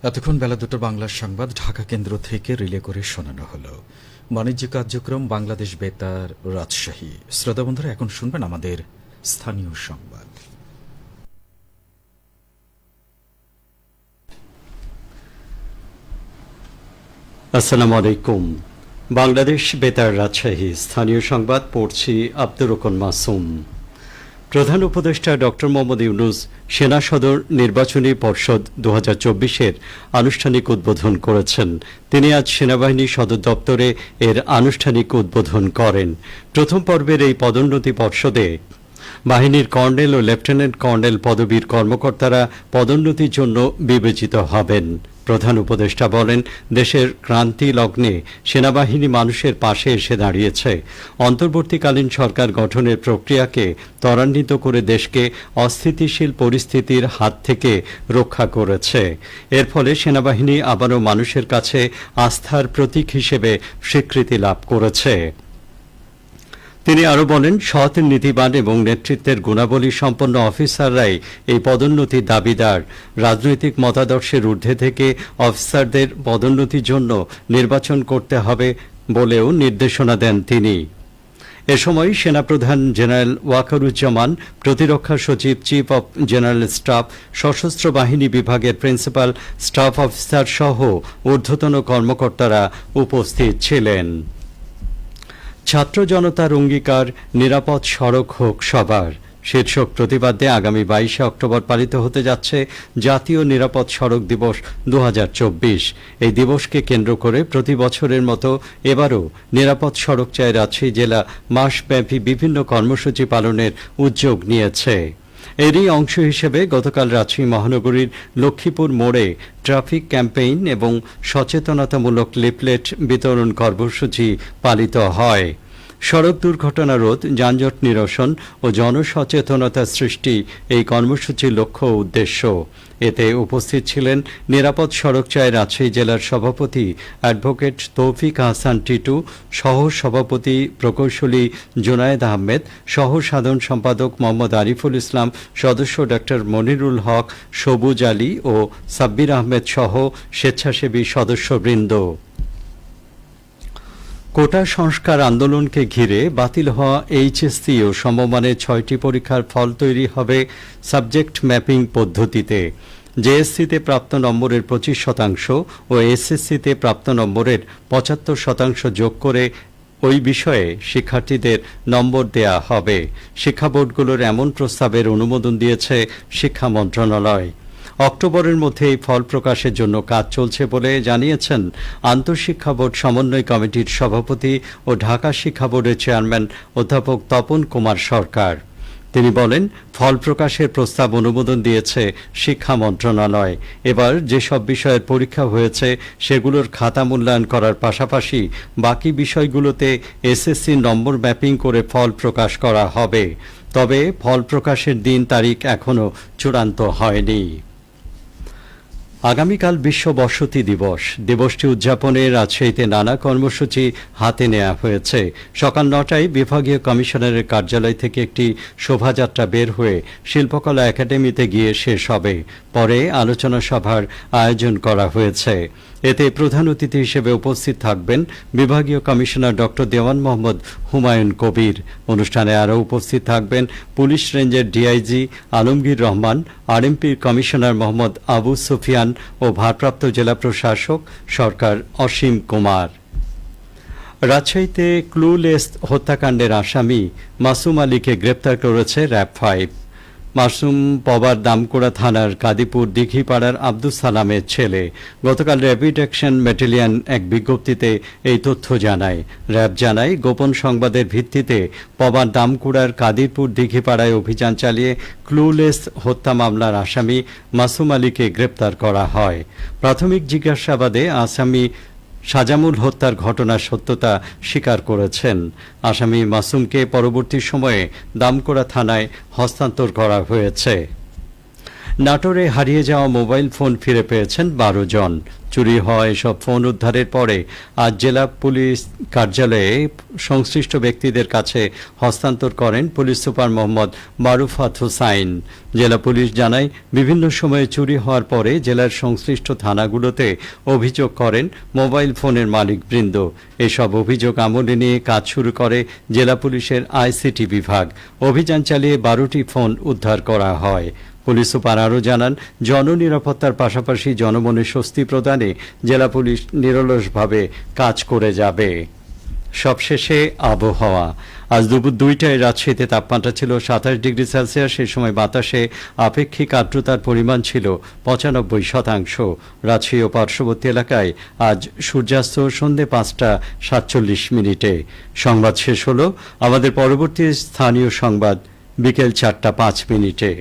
এতক্ষণ বেলা ২টা বাংলার সংবাদ ঢাকা কেন্দ্র থেকে রিলে করে শোনানো হলো। বাণিজ্যিক কার্যক্রম বাংলাদেশ বেতার রাজশাহী। শ্রোতা বন্ধুরা, এখন শুনবেন আমাদের স্থানীয় সংবাদ। আসসালামু আলাইকুম। বাংলাদেশ বেতার রাজশাহী স্থানীয় সংবাদ পড়ছি আব্দুর রহমান মাসুম। প্রধান উপদেষ্টা ডক্টর মোহাম্মদ ইউনূস সেনা সদর নির্বাচনী পর্ষদ ২০২৪-এর আনুষ্ঠানিক উদ্বোধন করেছেন। তিনি আজ সেনাবাহিনী সদর দপ্তরে এর আনুষ্ঠানিক উদ্বোধন করেন। প্রথম পর্বের এই পদোন্নতি পর্ষদে বাহিনীর কর্নেল ও লেফটেন্যান্ট কর্নেল পদবীর কর্মকর্তারা পদোন্নতির জন্য বিবেচিত হবেন। প্রধান উপদেষ্টা বলেন, দেশের ক্রান্তি লগ্নে সেনাবাহিনী মানুষের পাশে এসে দাঁড়িয়েছে। অন্তর্বর্তীকালীন সরকার গঠনের প্রক্রিয়াকে ত্বরান্বিত করে দেশকে অস্থিতিশীল পরিস্থিতির হাত থেকে রক্ষা করেছে। এর ফলে সেনাবাহিনী আবারও মানুষের কাছে আস্থার প্রতীক হিসেবে স্বীকৃতি লাভ করেছে। তিনি আরও বলেন, সৎ, নীতিবান এবং নেতৃত্বের গুণাবলী সম্পন্ন অফিসাররাই এই পদোন্নতির দাবিদার। রাজনৈতিক মতাদর্শের ঊর্ধ্বে থেকে অফিসারদের পদোন্নতির জন্য নির্বাচন করতে হবে বলেও নির্দেশনা দেন তিনি। এ সময় সেনাপ্রধান জেনারেল ওয়াকারুজ্জামান, প্রতিরক্ষা সচিব, চিফ অব জেনারেল স্টাফ, সশস্ত্র বাহিনী বিভাগের প্রিন্সিপাল স্টাফ অফিসার সহ ঊর্ধ্বতন কর্মকর্তারা উপস্থিত ছিলেন। ছাত্র জনতার অঙ্গীকার, নিরাপদ সড়ক হোক সবার শীর্ষক প্রতিবাদে আগামী ২২শে অক্টোবর পালিত হতে যাচ্ছে জাতীয় নিরাপদ সড়ক দিবস ২০২৪। এই দিবসকে কেন্দ্র করে প্রতি বছরের মতো এবারও নিরাপদ সড়ক চাই রাজশাহী জেলা মাসব্যাপী বিভিন্ন কর্মসূচি পালনের উদ্যোগ নিয়েছে। এরই অংশ হিসেবে গতকাল রাজশাহী মহানগরীর লক্ষ্মীপুর মোড়ে ট্রাফিক ক্যাম্পেইন এবং সচেতনতামূলক লিফলেট বিতরণ কর্মসূচি পালিত হয়। সড়ক দুর্ঘটনা রোধ, যানজট নিরসন ও জনসচেতনতা সৃষ্টি এই কর্মসূচির লক্ষ্য ও উদ্দেশ্য। এতে উপস্থিত ছিলেন নিরাপদ সড়ক চাই রাজশাহী জেলার সভাপতি অ্যাডভোকেট তৌফিক আহসান টিটু, সহ সভাপতি প্রকৌশলী জুনায়েদ আহমেদ, সহ সাধারণ সম্পাদক মোহাম্মদ আরিফুল ইসলাম, সদস্য ডক্টর মনিরুল হক, সবুজ আলী ও সাব্বির আহমেদ সহ স্বেচ্ছাসেবী সদস্যবৃন্দ। কোটা সংস্কার আন্দোলনকে ঘিরে বাতিল হওয়া এইচএসসি ও সমমানের ৬টি পরীক্ষার ফল তৈরি হবে সাবজেক্ট ম্যাপিং পদ্ধতিতে। জেএসসিতে প্রাপ্ত নম্বরের ২৫% ও এসএসসিতে প্রাপ্ত নম্বরের ৭৫% যোগ করে ওই বিষয়ে শিক্ষার্থীদের নম্বর দেয়া হবে। শিক্ষা বোর্ডগুলোর এমন প্রস্তাবের অনুমোদন দিয়েছে শিক্ষা মন্ত্রণালয়। অক্টোবরের মধ্যে এই ফল প্রকাশের জন্য কাজ চলছে বলে জানিয়েছেন আন্তঃশিক্ষা বোর্ড সমন্বয় কমিটির সভাপতি ও ঢাকা শিক্ষা বোর্ডের চেয়ারম্যান অধ্যাপক তপন কুমার সরকার। তিনি বলেন, ফল প্রকাশের প্রস্তাব অনুমোদন দিয়েছে শিক্ষা মন্ত্রণালয়। এবার যেসব বিষয়ের পরীক্ষা হয়েছে সেগুলোর খাতা মূল্যায়ন করার পাশাপাশি বাকি বিষয়গুলোতে এসএসসি নম্বর ম্যাপিং করে ফল প্রকাশ করা হবে। তবে ফল প্রকাশের দিন তারিখ এখনও চূড়ান্ত হয়নি। আগামীকাল বিশ্ব বসতি দিবস। দিবসটি উদযাপনে রাজশাহীতে নানা কর্মসূচি হাতে নেওয়া হয়েছে। সকাল ৯টায় বিভাগীয় কমিশনারের কার্যালয় থেকে একটি শোভাযাত্রা বের হয়ে শিল্পকলা একাডেমিতে গিয়ে শেষ হবে। পরে আলোচনা সভার আয়োজন করা হয়েছে। এতে প্রধান অতিথি হিসেবে উপস্থিত থাকবেন বিভাগীয় কমিশনার ডক্টর দেওয়ান মোহাম্মদ হুমায়ুন কবির। অনুষ্ঠানে আরও উপস্থিত থাকবেন পুলিশ রেঞ্জের ডিআইজি আলমগীর রহমান, আরএমপির কমিশনার মোহাম্মদ আবু সুফিয়ান ও ভারপ্রাপ্ত জেলা প্রশাসক সরকার অসীম কুমার। রাজশাহীতে ক্লুলেস হত্যাকাণ্ডের আসামি মাসুম আলীকে গ্রেপ্তার করেছে র্যাব-৫। মাসুম পবার দামকুড়া থানার কাদিপুর দিঘিপাড়ার আব্দুস সালামের ছেলে। গতকাল র্যাপিড অ্যাকশন ব্যাটালিয়ন এক বিজ্ঞপ্তিতে এই তথ্য জানায়। র্যাব জানায়, গোপন সংবাদের ভিত্তিতে পবার দামকুড়ার কাদিরপুর দিঘিপাড়ায় অভিযান চালিয়ে ক্লুলেস হত্যা মামলার আসামি মাসুম আলীকে গ্রেপ্তার করা হয়। প্রাথমিক জিজ্ঞাসাবাদে আসামি সাজামুল হত্যার ঘটনার সত্যতা স্বীকার করেছেন। আসামি মাসুমকে পরবর্তী সময়ে দামকোড়া থানায় হস্তান্তর করা হয়েছে। নাটোরে হারিয়ে যাওয়া মোবাইল ফোন ফিরে পেয়েছেন 12 জন। চুরি হওয়া এসব ফোন উদ্ধারের পরে আজ জেলা পুলিশ কার্যালয়ে সংশ্লিষ্ট ব্যক্তিদের কাছে হস্তান্তর করেন পুলিশ সুপার মোহাম্মদ মারুফাত হোসাইন। জেলা পুলিশ জানায়, বিভিন্ন সময়ে চুরি হওয়ার পরে জেলার সংশ্লিষ্ট থানাগুলোতে অভিযোগ করেন মোবাইল ফোনের মালিকবৃন্দ। এসব অভিযোগ আমলে নিয়ে কাজ শুরু করে জেলা পুলিশের আইসিটি বিভাগ। অভিযান চালিয়ে 12টি ফোন উদ্ধার করা হয়। পুলিশ সুপার আরও জানান, জননিরাপত্তার পাশাপাশি জনমনে স্বস্তি প্রদানে জেলা পুলিশ নিরলসভাবে কাজ করে যাবে। সবশেষে আবহাওয়া। আজ দুপুর 2টায় রাজশাহীতে তাপমাত্রা ছিল 27 ডিগ্রি সেলসিয়াস। সেই সময় বাতাসে আপেক্ষিক আর্দ্রতার পরিমাণ ছিল 95%। রাজশাহী ও পার্শ্ববর্তী এলাকায় আজ সূর্যাস্ত সন্ধ্যে 5:47। সংবাদ শেষ হলো। আমাদের পরবর্তী স্থানীয় সংবাদ বিকেল 4:05।